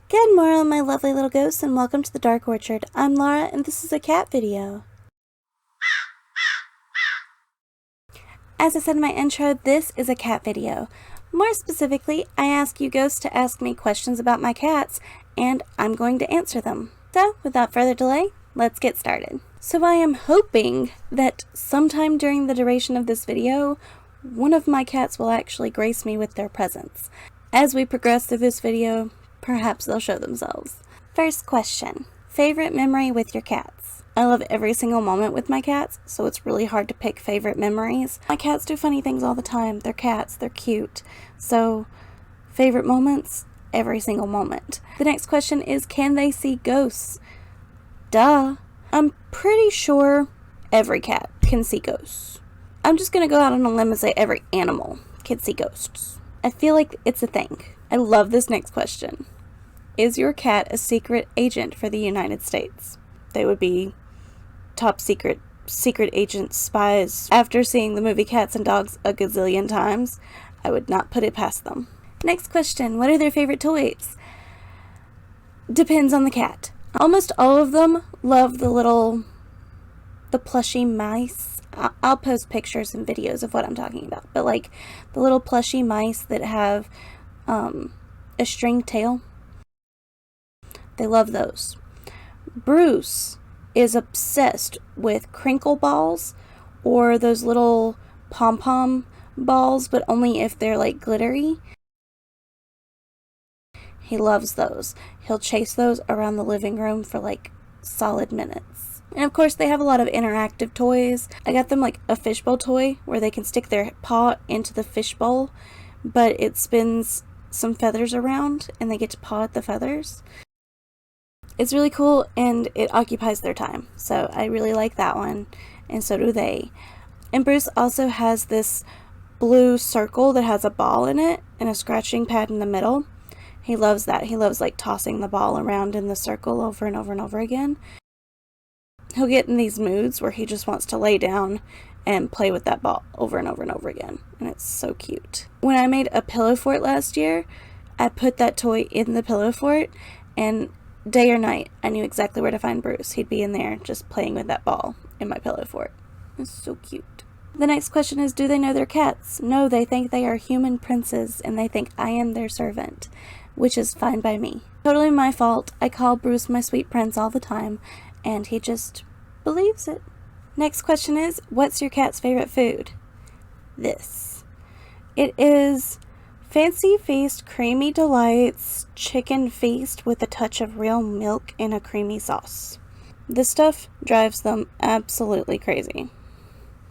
Good morning, my lovely little ghosts, and welcome to the Dark Orchard. I'm Laura, and this is a cat video. As I said in my intro, this is a cat video. More specifically, I ask you ghosts to ask me questions about my cats, and I'm going to answer them. So, without further delay, let's get started. So I am hoping that sometime during the duration of this video, one of my cats will actually grace me with their presence. As we progress through this video, perhaps they'll show themselves. First question. Favorite memory with your cats? I love every single moment with my cats, so it's really hard to pick favorite memories. My cats do funny things all the time. They're cats, they're cute. So, favorite moments? Every single moment. The next question is, can they see ghosts? Duh. I'm pretty sure every cat can see ghosts. I'm just gonna go out on a limb and say every animal can see ghosts. I feel like it's a thing. I love this next question. Is your cat a secret agent for the United States? They would be top secret agent spies. After seeing the movie Cats and Dogs a gazillion times, I would not put it past them. Next question. What are their favorite toys? Depends on the cat. Almost all of them love the plushy mice. I'll post pictures and videos of what I'm talking about. But like the little plushy mice that have a string tail. They love those. Bruce is obsessed with crinkle balls or those little pom-pom balls, but only if they're like glittery. He loves those. He'll chase those around the living room for like solid minutes. And of course they have a lot of interactive toys. I got them like a fishbowl toy where they can stick their paw into the fishbowl, but it spins some feathers around and they get to paw at the feathers. It's really cool and it occupies their time. So I really like that one, and so do they. And Bruce also has this blue circle that has a ball in it and a scratching pad in the middle. He loves that. He loves like tossing the ball around in the circle over and over and over again. He'll get in these moods where he just wants to lay down and play with that ball over and over and over again. And it's so cute. When I made a pillow fort last year, I put that toy in the pillow fort, and day or night, I knew exactly where to find Bruce. He'd be in there just playing with that ball in my pillow fort. It's so cute. The next question is, do they know their cats? No, they think they are human princes, and they think I am their servant, which is fine by me. Totally my fault. I call Bruce my sweet prince all the time, and he just believes it. Next question is, what's your cat's favorite food? This. It is Fancy Feast Creamy Delights Chicken Feast with a touch of real milk in a creamy sauce. This stuff drives them absolutely crazy.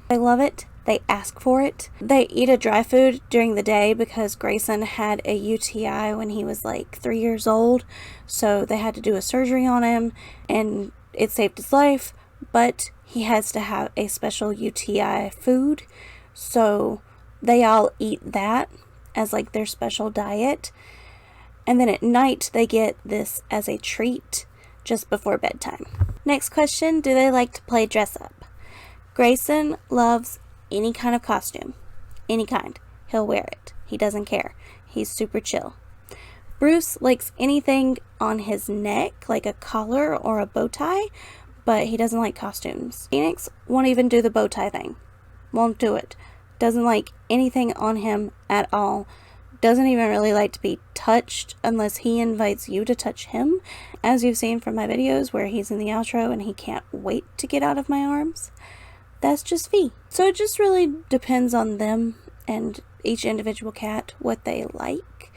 They love it. They ask for it. They eat a dry food during the day because Grayson had a UTI when he was like 3 years old. So they had to do a surgery on him and it saved his life, but he has to have a special UTI food. So they all eat that as like their special diet. And then at night they get this as a treat just before bedtime. Next question, do they like to play dress up? Grayson loves any kind of costume. Any kind. He'll wear it. He doesn't care. He's super chill. Bruce likes anything on his neck, like a collar or a bow tie, but he doesn't like costumes. Phoenix won't even do the bow tie thing. Won't do it. Doesn't like anything on him at all. Doesn't even really like to be touched unless he invites you to touch him, as you've seen from my videos where he's in the outro and he can't wait to get out of my arms. That's just Fee. So it just really depends on them and each individual cat, what they like.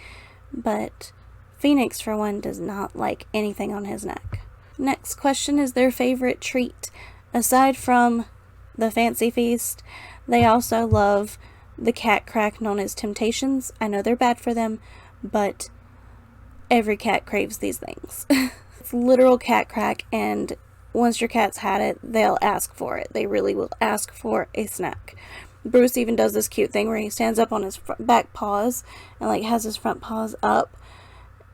But Phoenix, for one, does not like anything on his neck. Next question is their favorite treat. Aside from the Fancy Feast, they also love the cat crack known as Temptations. I know they're bad for them, but every cat craves these things. It's literal cat crack, and once your cat's had it, they'll ask for it. They really will ask for a snack. Bruce even does this cute thing where he stands up on his back paws and like has his front paws up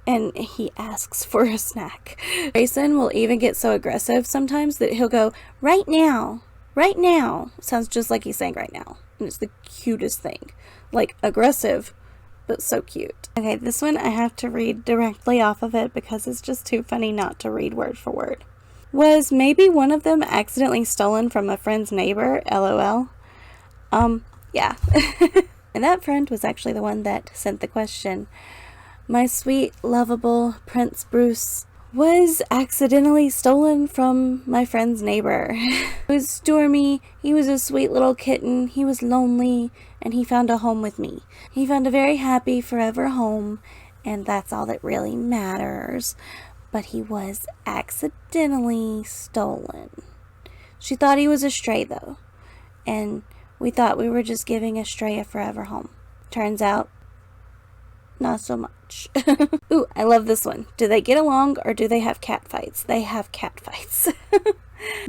and he asks for a snack. Grayson will even get so aggressive sometimes that he'll go, right now, right now. Sounds just like he's saying right now. And it's the cutest thing. Like aggressive, but so cute. Okay, this one I have to read directly off of it because it's just too funny not to read word for word. Was maybe one of them accidentally stolen from a friend's neighbor? LOL. Yeah. And that friend was actually the one that sent the question. My sweet, lovable Prince Bruce was accidentally stolen from my friend's neighbor. He was stormy, he was a sweet little kitten, he was lonely, and he found a home with me. He found a very happy forever home, and that's all that really matters. But he was accidentally stolen. She thought he was a stray though, and we thought we were just giving a stray a forever home. Turns out, not so much. Ooh, I love this one. Do they get along or do they have cat fights? They have cat fights.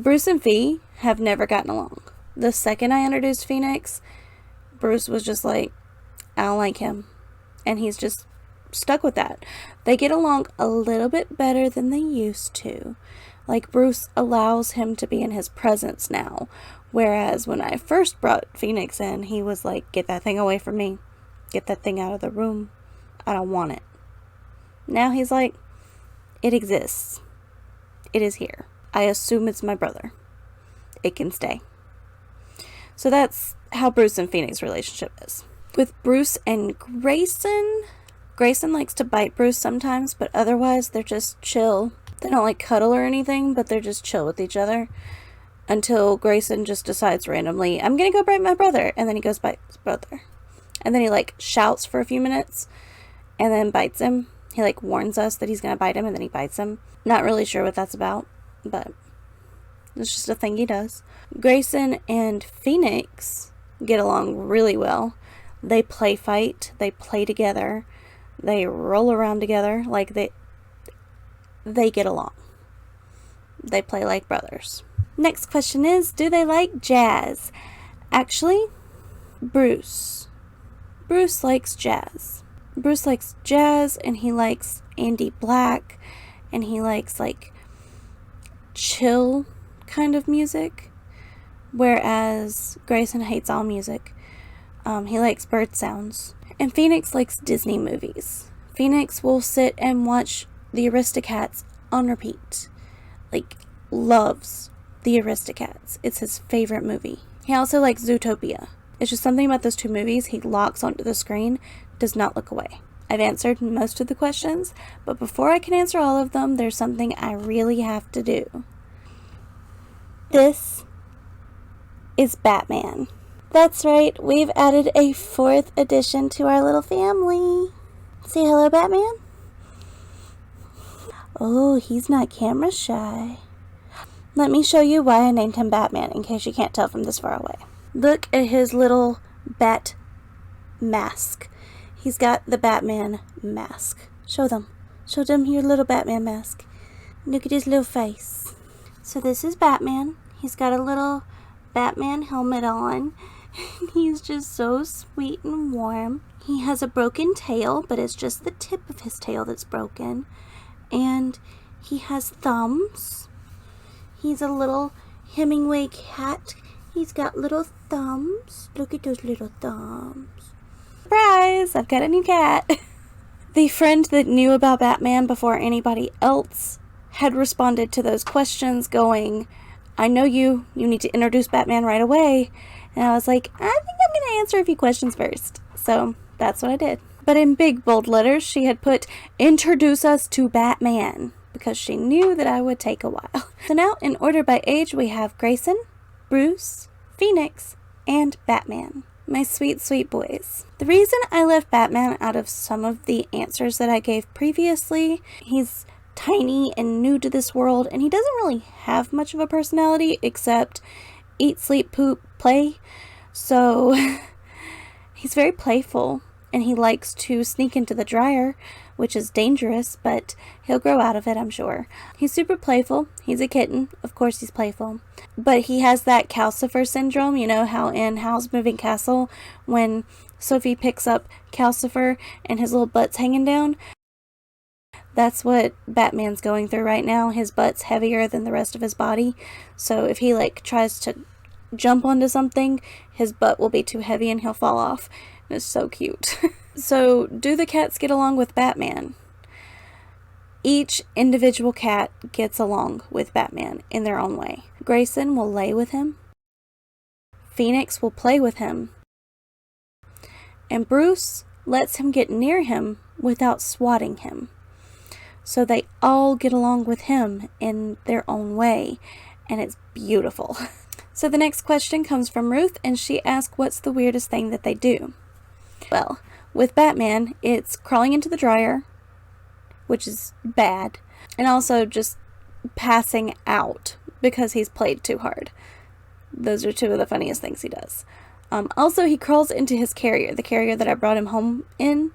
Bruce and Fee have never gotten along. The second I introduced Phoenix, Bruce was just like, I don't like him. And he's just stuck with that. They get along a little bit better than they used to. Like, Bruce allows him to be in his presence now. Whereas when I first brought Phoenix in, he was like, get that thing away from me. Get that thing out of the room. I don't want it. Now he's like, it exists. It is here. I assume it's my brother. It can stay. So that's how Bruce and Phoenix's relationship is. With Bruce and Grayson, Grayson likes to bite Bruce sometimes, but otherwise they're just chill. They don't like cuddle or anything, but they're just chill with each other. Until Grayson just decides randomly, I'm gonna go bite my brother. And then he goes bite his brother. And then he like shouts for a few minutes. And then bites him. He like warns us that he's gonna bite him, and then he bites him. Not really sure what that's about, but it's just a thing he does. Grayson and Phoenix get along really well. They play fight. They play together. They roll around together. Like they get along. They play like brothers. Next question is, do they like jazz? Actually, Bruce likes jazz. Bruce likes jazz, and he likes Andy Black, and he likes like chill kind of music, whereas Grayson hates all music. He likes bird sounds. And Phoenix likes Disney movies. Phoenix will sit and watch the Aristocats on repeat. Like, loves the Aristocats. It's his favorite movie. He also likes Zootopia. It's just something about those two movies. He locks onto the screen, does not look away. I've answered most of the questions, but before I can answer all of them, there's something I really have to do. This is Batman. That's right, we've added a 4th addition to our little family. Say hello, Batman. Oh, he's not camera shy. Let me show you why I named him Batman, in case you can't tell from this far away. Look at his little bat mask. He's got the Batman mask. Show them your little Batman mask. Look at his little face. So this is Batman. He's got a little Batman helmet on. He's just so sweet and warm. He has a broken tail, but it's just the tip of his tail that's broken. And he has thumbs. He's a little Hemingway cat. He's got little thumbs. Look at those little thumbs. Surprise! I've got a new cat. The friend that knew about Batman before anybody else had responded to those questions going, I know you need to introduce Batman right away. And I was like, I think I'm going to answer a few questions first. So that's what I did. But in big bold letters, she had put, introduce us to Batman, because she knew that I would take a while. So now, in order by age, we have Grayson, Bruce, Phoenix, and Batman. My sweet, sweet boys. The reason I left Batman out of some of the answers that I gave previously, he's tiny and new to this world, and he doesn't really have much of a personality except eat, sleep, poop, play. So he's very playful, and he likes to sneak into the dryer, which is dangerous, but he'll grow out of it, I'm sure. He's super playful. He's a kitten. Of course he's playful. But he has that Calcifer syndrome. You know how in Howl's Moving Castle, when Sophie picks up Calcifer and his little butt's hanging down? That's what Batman's going through right now. His butt's heavier than the rest of his body. So if he tries to jump onto something, his butt will be too heavy and he'll fall off. And it's so cute. So, do the cats get along with Batman? Each individual cat gets along with Batman in their own way. Grayson will lay with him. Phoenix will play with him. And Bruce lets him get near him without swatting him. So they all get along with him in their own way, and it's beautiful. So the next question comes from Ruth, and she asks what's the weirdest thing that they do. Well, with Batman, it's crawling into the dryer, which is bad, and also just passing out because he's played too hard. Those are two of the funniest things he does. Also, he crawls into his carrier, the carrier that I brought him home in.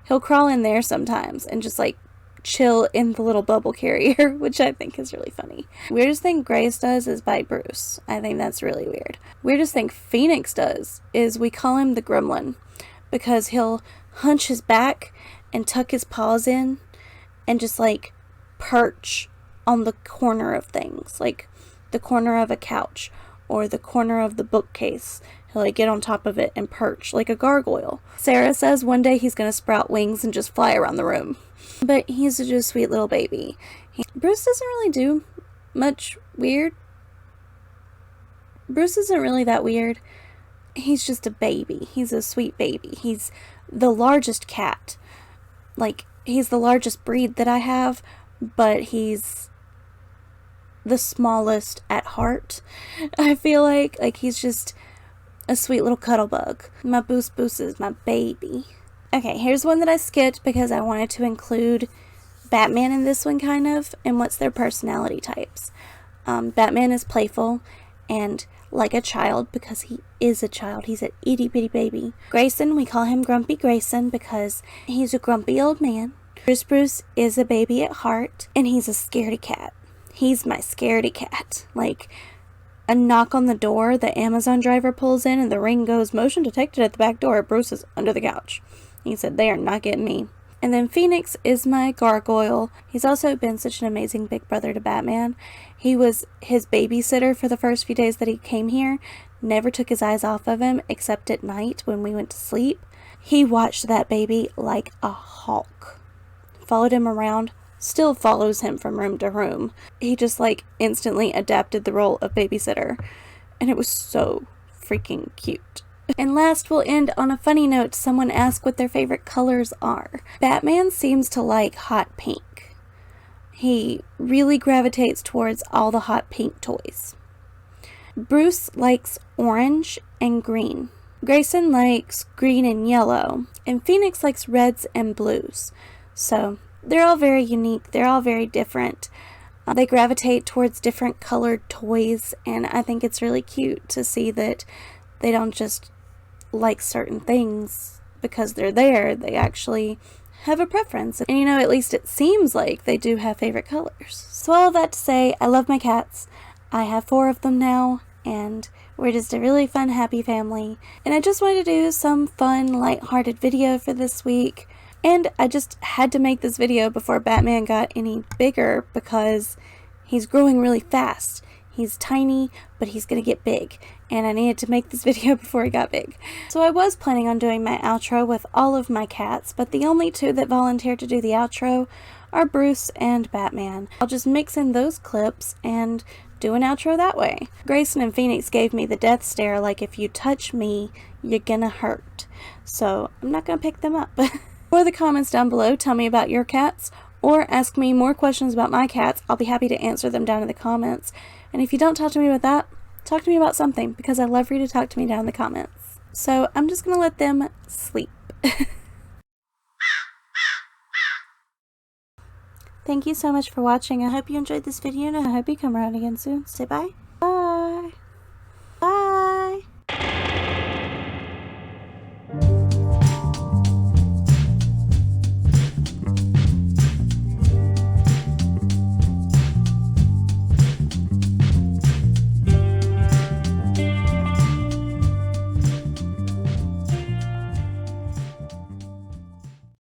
He'll crawl in there sometimes and just like chill in the little bubble carrier, which I think is really funny. Weirdest thing Grace does is bite Bruce. I think that's really weird. Weirdest thing Phoenix does is we call him the gremlin, because he'll hunch his back and tuck his paws in and just like perch on the corner of things, like the corner of a couch or the corner of the bookcase. He'll like get on top of it and perch like a gargoyle. Sarah says one day he's gonna sprout wings and just fly around the room. But he's just a sweet little baby. Bruce doesn't really do much weird. Bruce isn't really that weird. He's just a baby. He's a sweet baby. He's the largest cat. Like, he's the largest breed that I have, but he's the smallest at heart. I feel like he's just a sweet little cuddle bug. My Boos is my baby. Okay, here's one that I skipped because I wanted to include Batman in this one kind of, and what's their personality types. Batman is playful and like a child because he is a child. He's an itty bitty baby. Grayson, we call him Grumpy Grayson because he's a grumpy old man. Bruce is a baby at heart, and he's a scaredy cat. He's my scaredy cat. Like, a knock on the door, the Amazon driver pulls in and the ring goes, motion detected at the back door. Bruce is under the couch. He said, they are not getting me. And then Phoenix is my gargoyle. He's also been such an amazing big brother to Batman. He was his babysitter for the first few days that he came here. Never took his eyes off of him except at night when we went to sleep. He watched that baby like a hawk. Followed him around. Still follows him from room to room. He just like instantly adapted the role of babysitter. And it was so freaking cute. And last, we'll end on a funny note. Someone asked what their favorite colors are. Batman seems to like hot pink. He really gravitates towards all the hot pink toys. Bruce likes orange and green. Grayson likes green and yellow. And Phoenix likes reds and blues. So they're all very unique. They're all very different. They gravitate towards different colored toys. And I think it's really cute to see that they don't just like certain things because they're there. They actually have a preference, and at least it seems like they do have favorite colors. So all of that to say, I love my cats. I have 4 of them now, and we're just a really fun, happy family. And I just wanted to do some fun, light-hearted video for this week, and I just had to make this video before Batman got any bigger because he's growing really fast. He's tiny, but he's gonna get big, and I needed to make this video before he got big. So I was planning on doing my outro with all of my cats, but the only 2 that volunteered to do the outro are Bruce and Batman. I'll just mix in those clips and do an outro that way. Grayson and Phoenix gave me the death stare, like if you touch me, you're gonna hurt. So I'm not gonna pick them up. For the comments down below, tell me about your cats, or ask me more questions about my cats. I'll be happy to answer them down in the comments. And if you don't talk to me about that, talk to me about something, because I love for you to talk to me down in the comments. So I'm just going to let them sleep. Thank you so much for watching. I hope you enjoyed this video, and I hope you come around again soon. Say bye.